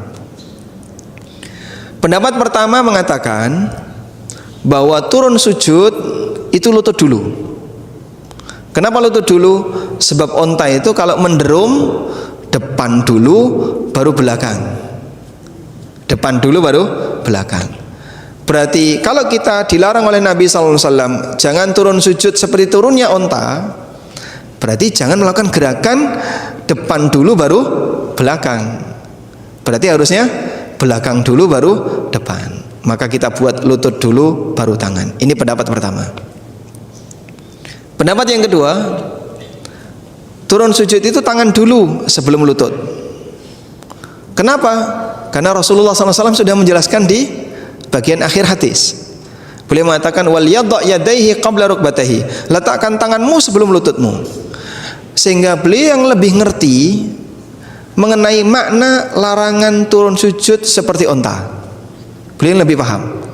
Pendapat pertama mengatakan bahwa turun sujud itu lutut dulu. Kenapa lutut dulu? Sebab onta itu kalau menderum depan dulu baru belakang. Depan dulu baru belakang. Berarti kalau kita dilarang oleh Nabi SAW jangan turun sujud seperti turunnya onta, berarti jangan melakukan gerakan depan dulu baru belakang. Berarti harusnya belakang dulu baru depan. Maka kita buat lutut dulu baru tangan. Ini pendapat pertama. Pendapat yang kedua, turun sujud itu tangan dulu sebelum lutut. Kenapa? Karena Rasulullah SAW sudah menjelaskan di bagian akhir hadis. Beliau mengatakan wal yadha yadaihi qabla rukbataihi, letakkan tanganmu sebelum lututmu. Sehingga beliau yang lebih ngerti mengenai makna larangan turun sujud seperti onta. Beliau yang lebih paham.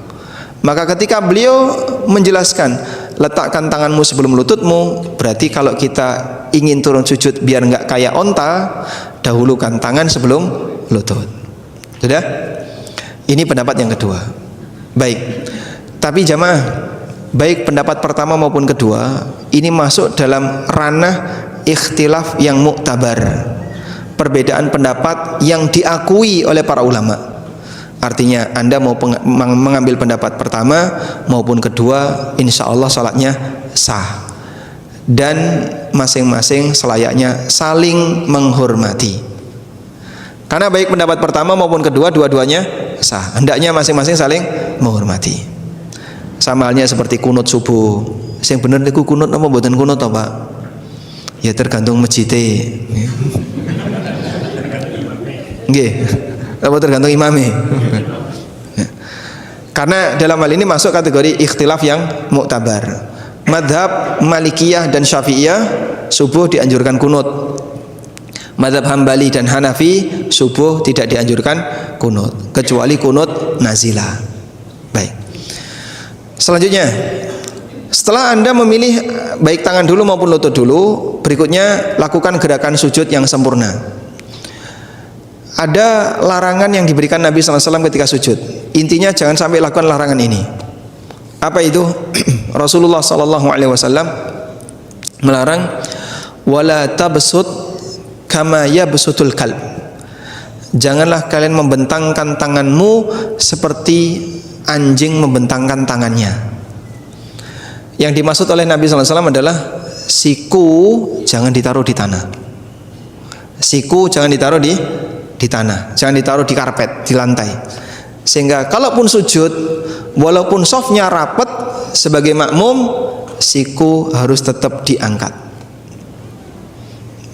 Maka ketika beliau menjelaskan letakkan tanganmu sebelum lututmu, berarti kalau kita ingin turun sujud biar nggak kayak onta, dahulukan tangan sebelum lutut. Sudah? Ini pendapat yang kedua. Baik. Tapi jamaah, baik pendapat pertama maupun kedua, ini masuk dalam ranah ikhtilaf yang muktabar. Perbedaan pendapat yang diakui oleh para ulama. Artinya Anda mau mengambil pendapat pertama maupun kedua, insya Allah salatnya sah. Dan masing-masing selayaknya saling menghormati. Karena baik pendapat pertama maupun kedua, dua-duanya sah. Hendaknya masing-masing saling menghormati. Sama halnya seperti kunut subuh. Yang bener niku kunut apa mboten kunut to, Pak? Ya tergantung masjidnya. Nggih. Apa tergantung imamnya. Karena dalam hal ini masuk kategori ikhtilaf yang muktabar. Madhab Malikiyah dan Syafi'iyah subuh dianjurkan kunut. Madhab Hambali dan Hanafi subuh tidak dianjurkan kunut, kecuali kunut nazilah. Baik. Selanjutnya, setelah Anda memilih baik tangan dulu maupun lutut dulu, berikutnya lakukan gerakan sujud yang sempurna. Ada larangan yang diberikan Nabi SAW ketika sujud. Intinya jangan sampai lakukan larangan ini. Apa itu? Rasulullah SAW melarang wala tabsut kama yabsutul kalb. janganlah kalian membentangkan tanganmu seperti anjing membentangkan tangannya. Yang dimaksud oleh Nabi SAW adalah siku jangan ditaruh di tanah. Siku jangan ditaruh di tanah, jangan ditaruh di karpet, di lantai. Sehingga kalaupun sujud, walaupun softnya rapat, sebagai makmum siku harus tetap diangkat.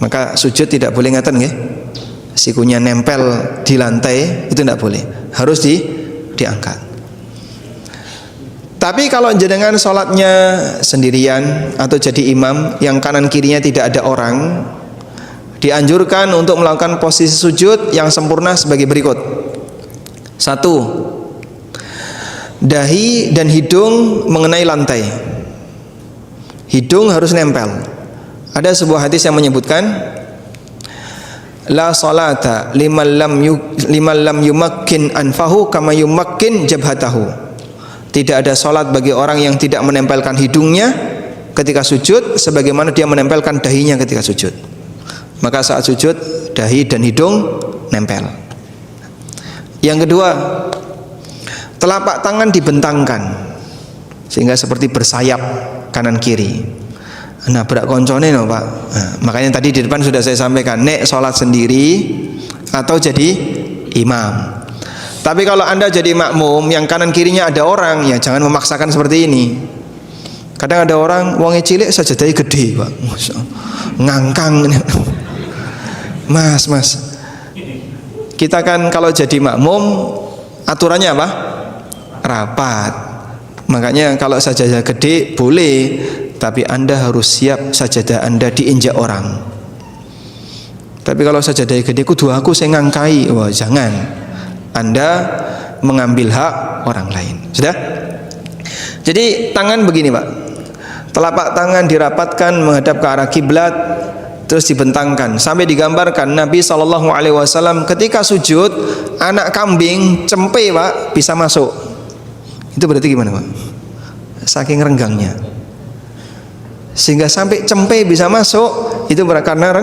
Maka sujud tidak boleh ngaten nggih. Sikunya nempel di lantai itu tidak boleh, harus diangkat. Tapi kalau jenengan sholatnya sendirian atau jadi imam yang kanan kirinya tidak ada orang, dianjurkan untuk melakukan posisi sujud yang sempurna sebagai berikut. 1. Dahi dan hidung mengenai lantai. Hidung harus nempel. Ada sebuah hadis yang menyebutkan la salata liman lam yumakkin anfahu kama yumakkin jabhatahu. Tidak ada salat bagi orang yang tidak menempelkan hidungnya ketika sujud sebagaimana dia menempelkan dahinya ketika sujud. Maka saat sujud dahi dan hidung nempel. Yang kedua, telapak tangan dibentangkan sehingga seperti bersayap kanan kiri. Nah, berak koncone no, Pak. Nah, makanya tadi di depan sudah saya sampaikan, nek sholat sendiri atau jadi imam. Tapi kalau Anda jadi makmum yang kanan kirinya ada orang, ya jangan memaksakan seperti ini. Kadang ada orang wonge cilik sajadahnya gede, Pak. Ngangkang. Mas. Kita kan kalau jadi makmum aturannya apa? Rapat. Makanya kalau sajadah gede boleh, tapi Anda harus siap sajadah Anda diinjak orang. Tapi kalau sajadah gede kudu aku saya ngangkai, wah jangan. Anda mengambil hak orang lain. Sudah? Jadi tangan begini, Pak. Telapak tangan dirapatkan menghadap ke arah kiblat, terus dibentangkan sampai digambarkan Nabi SAW ketika sujud anak kambing cempe, Pak, bisa masuk. Itu berarti gimana, Pak? Saking renggangnya. Sehingga sampai cempe bisa masuk, itu karena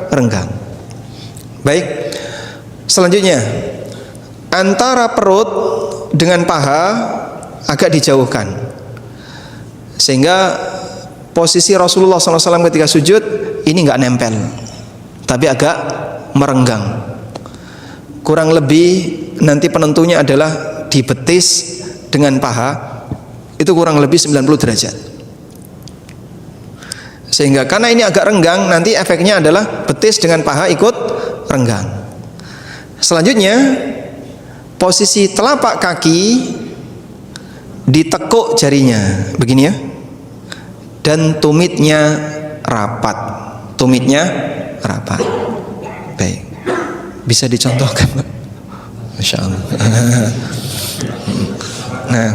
renggang. Baik. Selanjutnya, antara perut dengan paha agak dijauhkan, sehingga posisi Rasulullah SAW ketika sujud ini nggak nempel, tapi agak merenggang. Kurang lebih nanti penentunya adalah di betis dengan paha itu kurang lebih 90 derajat. Sehingga karena ini agak renggang, nanti efeknya adalah betis dengan paha ikut renggang. Selanjutnya, posisi telapak kaki ditekuk jarinya begini ya, dan tumitnya rapat. Baik, bisa dicontohkan, Pak? Masya Allah. Nah,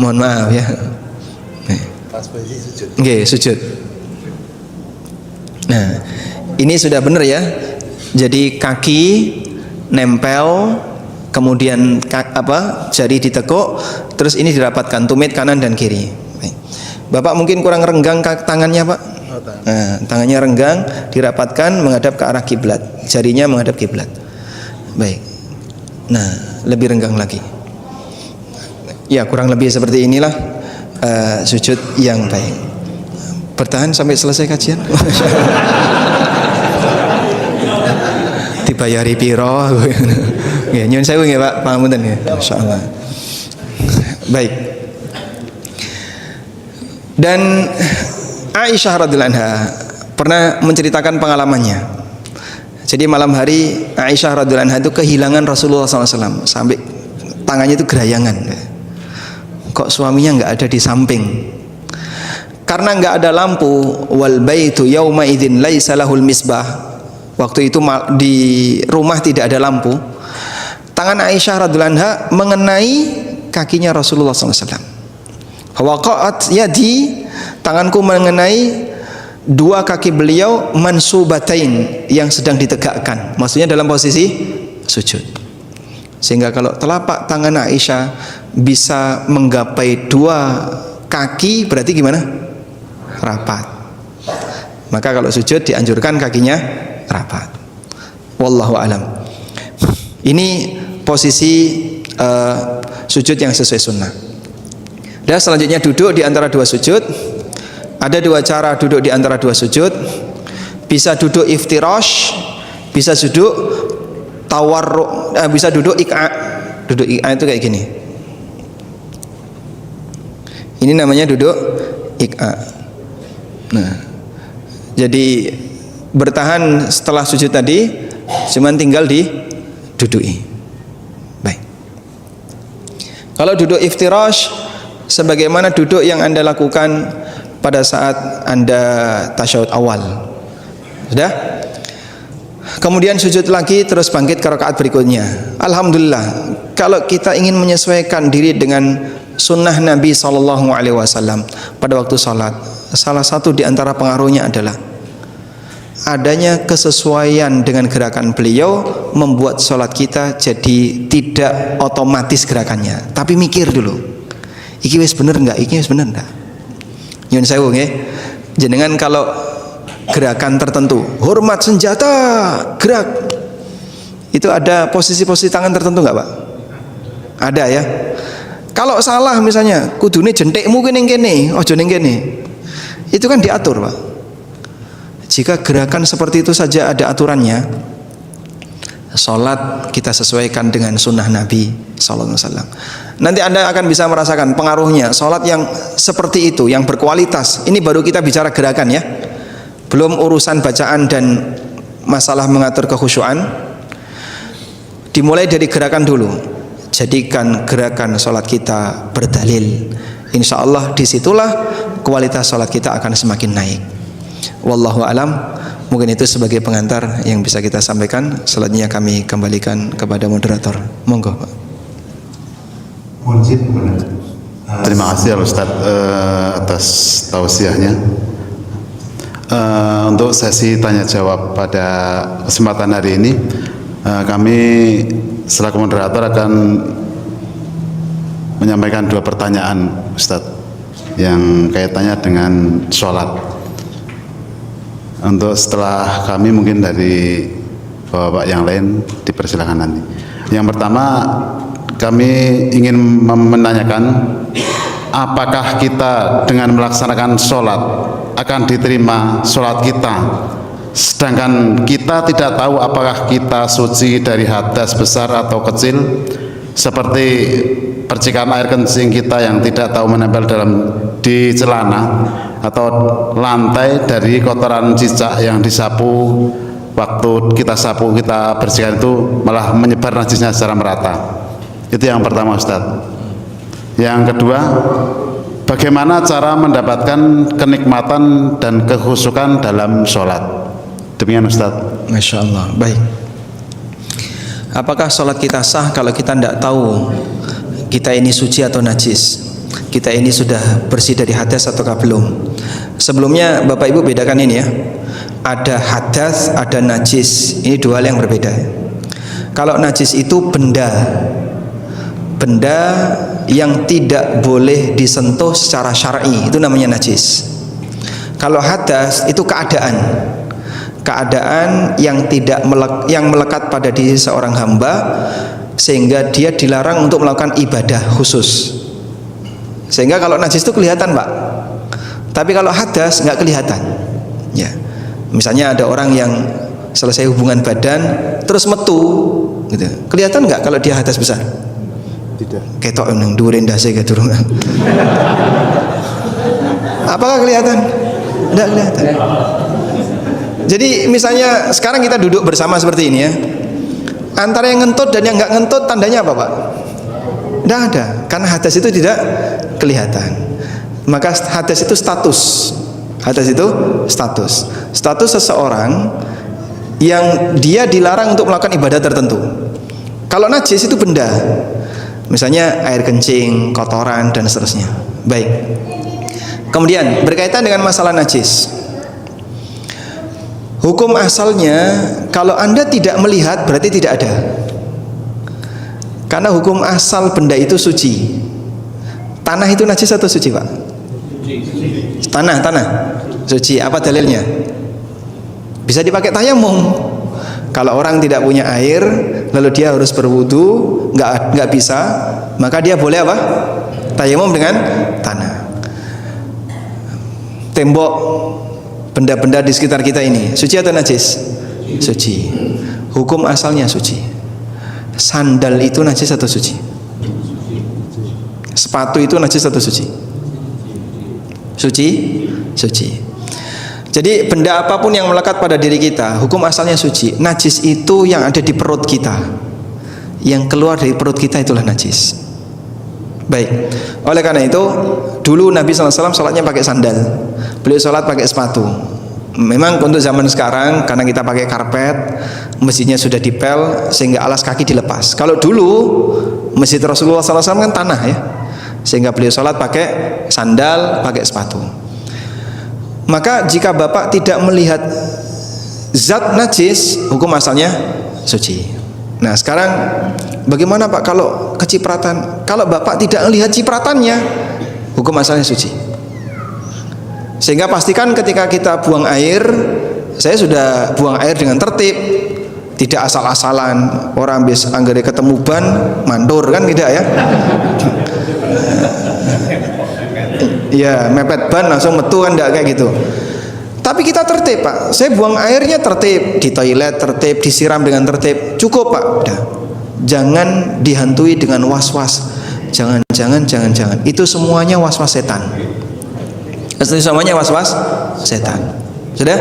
mohon maaf ya. Pas posisi sujud. Oke, sujud. Nah, ini sudah benar ya. Jadi kaki nempel, kemudian jari ditekuk, terus ini dirapatkan tumit kanan dan kiri. Bapak mungkin kurang renggang tangannya, Pak. Nah, tangannya renggang, dirapatkan menghadap ke arah kiblat, jarinya menghadap kiblat. Baik. Nah, lebih renggang lagi. Ya, kurang lebih seperti inilah sujud yang baik. Bertahan sampai selesai kajian. Dibayari piro? Ya, nyuwun sewu nggih, Pak. Pangapunten nggih. Masyaallah. Baik. Dan Aisyah radhiyallahu anha pernah menceritakan pengalamannya. Jadi malam hari Aisyah radhiyallahu anha itu kehilangan Rasulullah SAW sampai tangannya itu gerayangan. Kok suaminya nggak ada di samping? Karena nggak ada lampu. Wal baitu yauma idzin laisa lahul misbah. Waktu itu di rumah tidak ada lampu. Tangan Aisyah radhiyallahu anha mengenai kakinya Rasulullah SAW. Waqa'at yadi, tanganku mengenai dua kaki beliau mansubatain yang sedang ditegakkan. Maksudnya dalam posisi sujud. Sehingga kalau telapak tangan Aisyah bisa menggapai dua kaki, berarti gimana? Rapat. Maka kalau sujud dianjurkan kakinya rapat. Wallahu alam. Ini posisi sujud yang sesuai sunnah. Dan selanjutnya duduk di antara dua sujud. Ada dua cara duduk di antara dua sujud. Bisa duduk iftirash, bisa duduk tawarruk, bisa duduk ik'a. Duduk ik'a itu kayak gini. Ini namanya duduk ik'a. Nah, jadi bertahan setelah sujud tadi, cuman tinggal diduduki. Baik. Kalau duduk iftirash, sebagaimana duduk yang Anda lakukan pada saat Anda tasyahud awal. Sudah? Kemudian sujud lagi, terus bangkit ke rakaat berikutnya. Alhamdulillah, kalau kita ingin menyesuaikan diri dengan sunnah Nabi SAW pada waktu salat, salah satu di antara pengaruhnya adalah adanya kesesuaian dengan gerakan beliau, membuat salat kita jadi tidak otomatis gerakannya, tapi mikir dulu, iki wis bener enggak, iki wis bener enggak. Nyun sewu nggih, jenengan kalau gerakan tertentu, hormat senjata, gerak, itu ada posisi-posisi tangan tertentu enggak, Pak? Ada ya. Kalau salah misalnya, kudune jentikmu ning kene, ojo ning kene. Itu kan diatur, Pak. Jika gerakan seperti itu saja ada aturannya, salat kita sesuaikan dengan sunnah Nabi sallallahu alaihi wasallam. Nanti Anda akan bisa merasakan pengaruhnya. Salat yang seperti itu, yang berkualitas. Ini baru kita bicara gerakan ya. Belum urusan bacaan dan masalah mengatur kekhusyuan. Dimulai dari gerakan dulu. Jadikan gerakan salat kita berdalil. Insya Allah disitulah kualitas salat kita akan semakin naik. Wallahu alam. Mungkin itu sebagai pengantar yang bisa kita sampaikan. Selanjutnya kami kembalikan kepada moderator. Monggo, Pak. Terima kasih Ustaz atas tausiahnya. Untuk sesi tanya jawab pada kesempatan hari ini, kami selaku moderator akan menyampaikan dua pertanyaan Ustaz yang kaitannya dengan sholat. Untuk setelah kami mungkin dari bapak yang lain dipersilakan nanti. Yang pertama, kami ingin menanyakan, apakah kita dengan melaksanakan sholat akan diterima sholat kita, sedangkan kita tidak tahu apakah kita suci dari hadas besar atau kecil, seperti percikan air kencing kita yang tidak tahu menempel di celana, atau lantai dari kotoran cicak yang disapu, waktu kita sapu, kita bersihkan itu malah menyebar najisnya secara merata. Itu yang pertama Ustaz. Yang kedua, bagaimana cara mendapatkan kenikmatan dan kekhusyukan dalam sholat? Demikian Ustaz. Masya Allah. Baik. Apakah sholat kita sah kalau kita tidak tahu kita ini suci atau najis? Kita ini sudah bersih dari hadas ataukah belum? Sebelumnya Bapak Ibu bedakan ini ya. Ada hadas, ada najis. Ini dua hal yang berbeda. Kalau najis itu benda yang tidak boleh disentuh secara syar'i, itu namanya najis. Kalau hadas itu keadaan yang tidak yang melekat pada diri seorang hamba sehingga dia dilarang untuk melakukan ibadah khusus. Sehingga kalau najis itu kelihatan, Pak. Tapi kalau hadas nggak kelihatan. Ya. Misalnya ada orang yang selesai hubungan badan terus metu, gitu. Kelihatan nggak kalau dia hadas besar? Tidak. Ketok nang dhuwure ndase keturungan. Apakah kelihatan? Tidak kelihatan. Jadi misalnya sekarang kita duduk bersama seperti ini ya. Antara yang ngentut dan yang nggak ngentut tandanya apa, Pak? Tidak ada, karena hadas itu tidak kelihatan. Maka hadas itu status. Hadas itu status. Status seseorang yang dia dilarang untuk melakukan ibadah tertentu. Kalau najis itu benda. Misalnya air kencing, kotoran dan seterusnya. Baik. Kemudian berkaitan dengan masalah najis. Hukum asalnya kalau Anda tidak melihat berarti tidak ada. Karena hukum asal benda itu suci. Tanah itu najis atau suci, Pak? Tanah suci. Apa dalilnya? Bisa dipakai tayamum. Kalau orang tidak punya air, lalu dia harus berwudu, nggak bisa, maka dia boleh apa? Tayamum dengan tanah. Tembok, benda-benda di sekitar kita ini suci atau najis? Suci. Hukum asalnya suci. Sandal itu najis atau suci? Sepatu itu najis atau suci? Suci? Suci. Jadi benda apapun yang melekat pada diri kita, hukum asalnya suci. Najis itu yang ada di perut kita, yang keluar dari perut kita itulah najis. Baik. Oleh karena itu, dulu Nabi SAW sholatnya pakai sandal. Beliau sholat pakai sepatu. Memang untuk zaman sekarang, karena kita pakai karpet, masjidnya sudah dipel sehingga alas kaki dilepas. Kalau dulu masjid Rasulullah SAW kan tanah ya, sehingga beliau sholat pakai sandal, pakai sepatu. Maka jika bapak tidak melihat zat najis, hukum asalnya suci. Nah sekarang bagaimana Pak kalau kecipratan? Kalau bapak tidak melihat cipratannya, hukum asalnya suci. Sehingga pastikan ketika kita buang air, saya sudah buang air dengan tertib, tidak asal-asalan. Orang habis anggere ketemu ban mandur kan, tidak ya? Ya mepet ban langsung metu kan, enggak kayak gitu. Tapi kita tertib Pak, saya buang airnya tertib, di toilet tertib, disiram dengan tertib, cukup Pak. Udah. Jangan dihantui dengan was-was, jangan, itu semuanya was-was setan. Itu semuanya was-was setan. Sudah?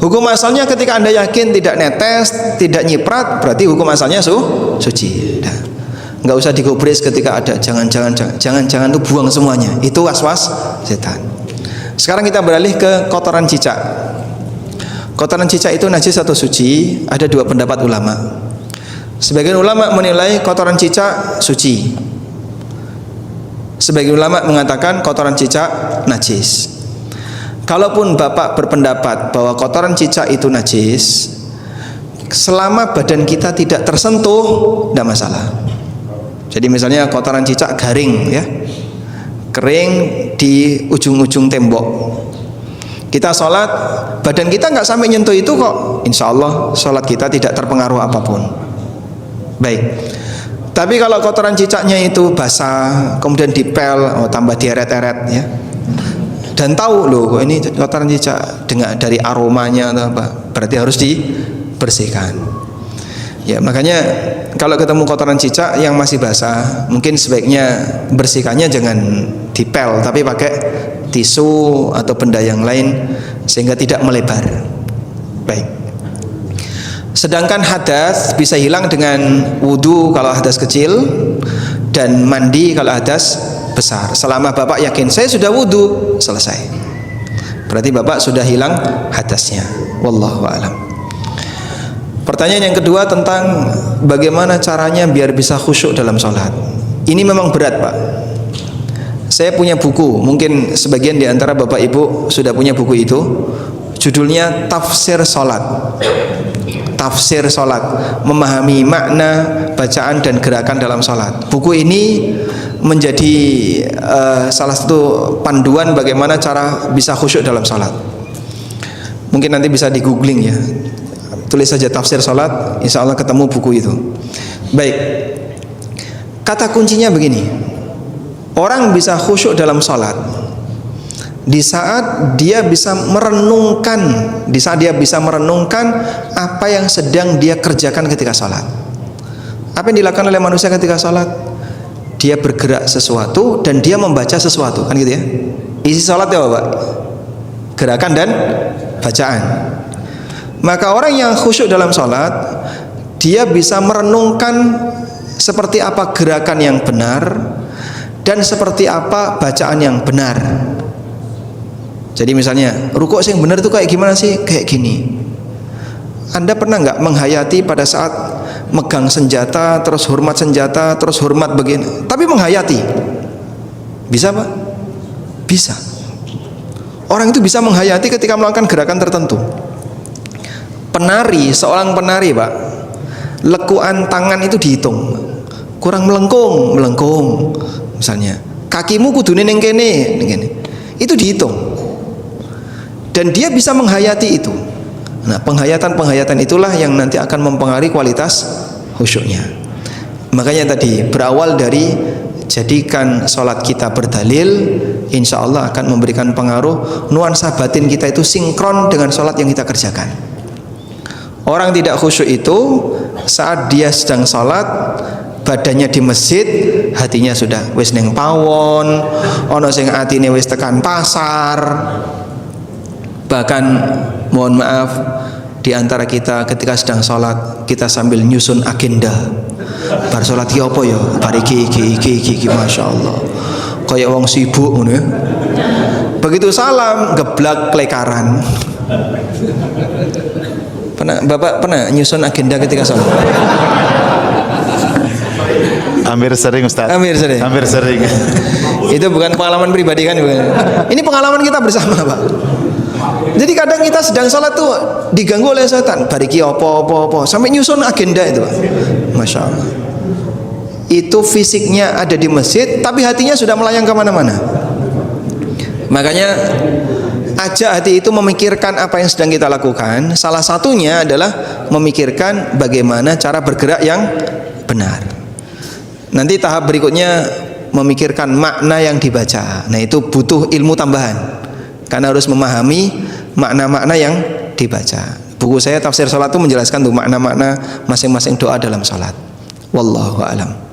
Hukum asalnya ketika Anda yakin tidak netes, tidak nyiprat, berarti hukum asalnya suci. Udah. Nggak usah digubris ketika ada jangan itu buang semuanya, itu was-was setan. Sekarang kita beralih ke kotoran cicak. Kotoran cicak itu najis atau suci? Ada dua pendapat ulama. Sebagian ulama menilai kotoran cicak suci, sebagian ulama mengatakan kotoran cicak najis. Kalaupun bapak berpendapat bahwa kotoran cicak itu najis, selama badan kita tidak tersentuh, tidak masalah. Jadi misalnya kotoran cicak garing ya, kering di ujung-ujung tembok, kita sholat, badan kita nggak sampai nyentuh itu kok, insya Allah sholat kita tidak terpengaruh apapun. Baik. Tapi kalau kotoran cicaknya itu basah, kemudian dipel, tambah dieret-eret ya, dan tahu loh kok ini kotoran cicak dengan dari aromanya atau apa, berarti harus dibersihkan. Ya makanya kalau ketemu kotoran cicak yang masih basah, mungkin sebaiknya bersihkannya jangan dipel, tapi pakai tisu atau benda yang lain sehingga tidak melebar. Baik. Sedangkan hadas bisa hilang dengan wudu kalau hadas kecil dan mandi kalau hadas besar. Selama bapak yakin saya sudah wudu, selesai. Berarti bapak sudah hilang hadasnya. Wallahu a'lam. Pertanyaan yang kedua tentang bagaimana caranya biar bisa khusyuk dalam sholat. Ini memang berat Pak. Saya punya buku, mungkin sebagian di antara bapak ibu sudah punya buku itu. Judulnya Tafsir Sholat. Tafsir Sholat, memahami makna, bacaan dan gerakan dalam sholat. Buku ini menjadi salah satu panduan bagaimana cara bisa khusyuk dalam sholat. Mungkin nanti bisa di googling ya, tulis saja Tafsir Sholat, insya Allah ketemu buku itu. Baik, kata kuncinya begini, orang bisa khusyuk dalam sholat di saat dia bisa merenungkan, apa yang sedang dia kerjakan ketika sholat. Apa yang dilakukan oleh manusia ketika sholat? Dia bergerak sesuatu dan dia membaca sesuatu, kan gitu ya. Isi sholat ya Bapak, gerakan dan bacaan. Maka orang yang khusyuk dalam sholat, dia bisa merenungkan seperti apa gerakan yang benar dan seperti apa bacaan yang benar. Jadi misalnya rukuk yang benar itu kayak gimana sih? Kayak gini. Anda pernah nggak menghayati pada saat megang senjata, terus hormat senjata, terus hormat begini, tapi menghayati? Bisa Pak? Bisa. Orang itu bisa menghayati ketika melakukan gerakan tertentu. Penari, seorang penari Pak, lekuan tangan itu dihitung, kurang melengkung misalnya, kakimu kudune ning kene, itu dihitung. Dan dia bisa menghayati itu. Nah, penghayatan-penghayatan itulah yang nanti akan mempengaruhi kualitas khusyuknya. Makanya tadi berawal dari jadikan sholat kita berdalil, insya Allah akan memberikan pengaruh nuansa batin kita itu sinkron dengan sholat yang kita kerjakan. Orang tidak khusyuk itu saat dia sedang sholat, badannya di masjid, hatinya sudah wis neng pawon, ono sing atine wis tekan pasar. Bahkan mohon maaf, di antara kita ketika sedang sholat kita sambil nyusun agenda. Bar sholat ki apa ya? Bar iki masya Allah. Kayak wong sibuk ngono ya. Begitu salam geblak kelekaran. Bapak pernah nyusun agenda ketika sholat? Hampir sering Ustaz. Hampir sering. Itu bukan pengalaman pribadi kan? Ini pengalaman kita bersama, Pak. Jadi kadang kita sedang sholat tuh diganggu oleh setan. Bariki apa sampai nyusun agenda itu, Pak. Masya Allah. Itu fisiknya ada di masjid, tapi hatinya sudah melayang kemana-mana. Makanya ajak hati itu memikirkan apa yang sedang kita lakukan. Salah satunya adalah memikirkan bagaimana cara bergerak yang benar. Nanti tahap berikutnya memikirkan makna yang dibaca. Nah, itu butuh ilmu tambahan karena harus memahami makna-makna yang dibaca. Buku saya tafsir salat itu menjelaskan tuh makna-makna masing-masing doa dalam salat. Wallahu a'lam.